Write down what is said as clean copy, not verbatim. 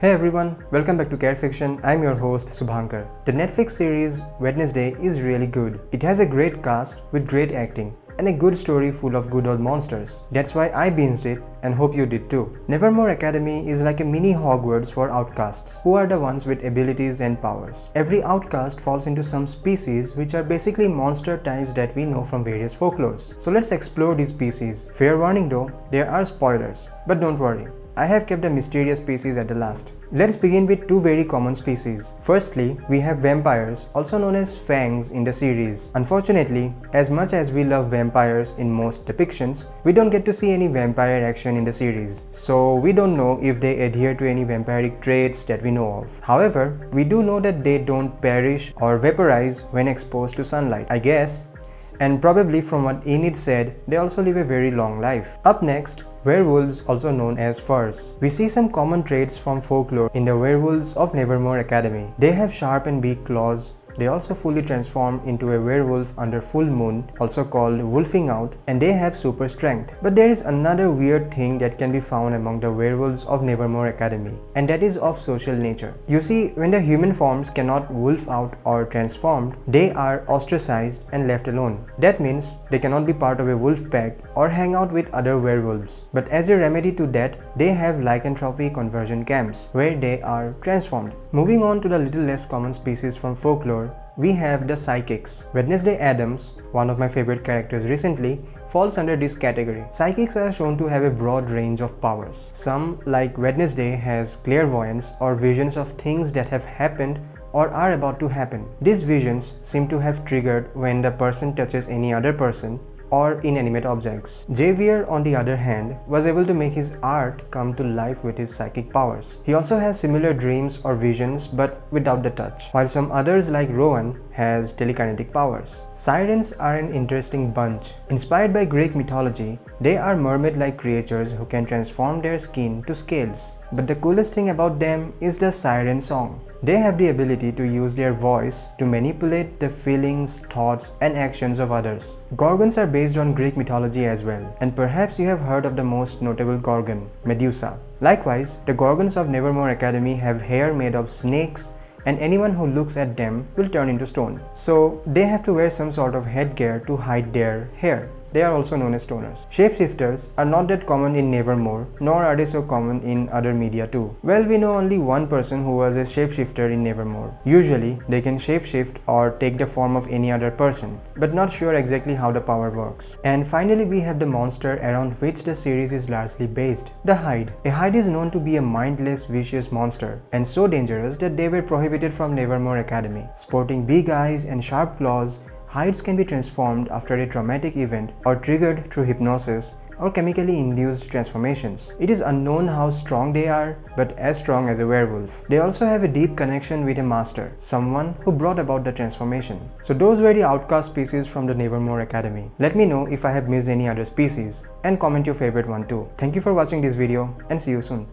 Hey everyone, welcome back to Care Fiction. I'm your host Subhankar. The Netflix series Wednesday is really good. It has a great cast with great acting and a good story full of good old monsters. That's why I binged it and hope you did too. Nevermore Academy is like a mini Hogwarts for outcasts, who are the ones with abilities and powers. Every outcast falls into some species which are basically monster types that we know from various folklores. So let's explore these species. Fair warning though, there are spoilers, but don't worry. I have kept the mysterious species at the last. Let's begin with two very common species. Firstly, we have vampires, also known as fangs in the series. Unfortunately, as much as we love vampires in most depictions, we don't get to see any vampire action in the series. So we don't know if they adhere to any vampiric traits that we know of. However, we do know that they don't perish or vaporize when exposed to sunlight, I guess. And probably from what Enid said, they also live a very long life. Up next, werewolves, also known as furs. We see some common traits from folklore in the werewolves of Nevermore Academy. They have sharp and big claws. They also fully transform into a werewolf under full moon, also called wolfing out, and they have super strength. But there is another weird thing that can be found among the werewolves of Nevermore Academy, and that is of social nature. You see, when the human forms cannot wolf out or transformed, they are ostracized and left alone. That means they cannot be part of a wolf pack or hang out with other werewolves. But as a remedy to that, they have lycanthropy conversion camps, where they are transformed. Moving on to the little less common species from folklore, we have the psychics. Wednesday Addams, one of my favorite characters recently, falls under this category. Psychics are shown to have a broad range of powers. Some, like Wednesday, has clairvoyance or visions of things that have happened or are about to happen. These visions seem to have triggered when the person touches any other person or inanimate objects. Javier, on the other hand, was able to make his art come to life with his psychic powers. He also has similar dreams or visions but without the touch, while some others like Rowan has telekinetic powers. Sirens are an interesting bunch. Inspired by Greek mythology, they are mermaid-like creatures who can transform their skin to scales. But the coolest thing about them is the siren song. They have the ability to use their voice to manipulate the feelings, thoughts, and actions of others. Gorgons are based on Greek mythology as well, and perhaps you have heard of the most notable Gorgon, Medusa. Likewise, the Gorgons of Nevermore Academy have hair made of snakes, and anyone who looks at them will turn into stone. So they have to wear some sort of headgear to hide their hair. They are also known as stoners. Shapeshifters are not that common in Nevermore, nor are they so common in other media too. Well, we know only one person who was a shapeshifter in Nevermore. Usually, they can shapeshift or take the form of any other person, but not sure exactly how the power works. And finally, we have the monster around which the series is largely based, the Hyde. A Hyde is known to be a mindless, vicious monster, and so dangerous that they were prohibited from Nevermore Academy. Sporting big eyes and sharp claws, Hydes can be transformed after a traumatic event or triggered through hypnosis or chemically induced transformations. It is unknown how strong they are, but as strong as a werewolf. They also have a deep connection with a master, someone who brought about the transformation. So those were the outcast species from the Nevermore Academy. Let me know if I have missed any other species and comment your favorite one too. Thank you for watching this video and see you soon.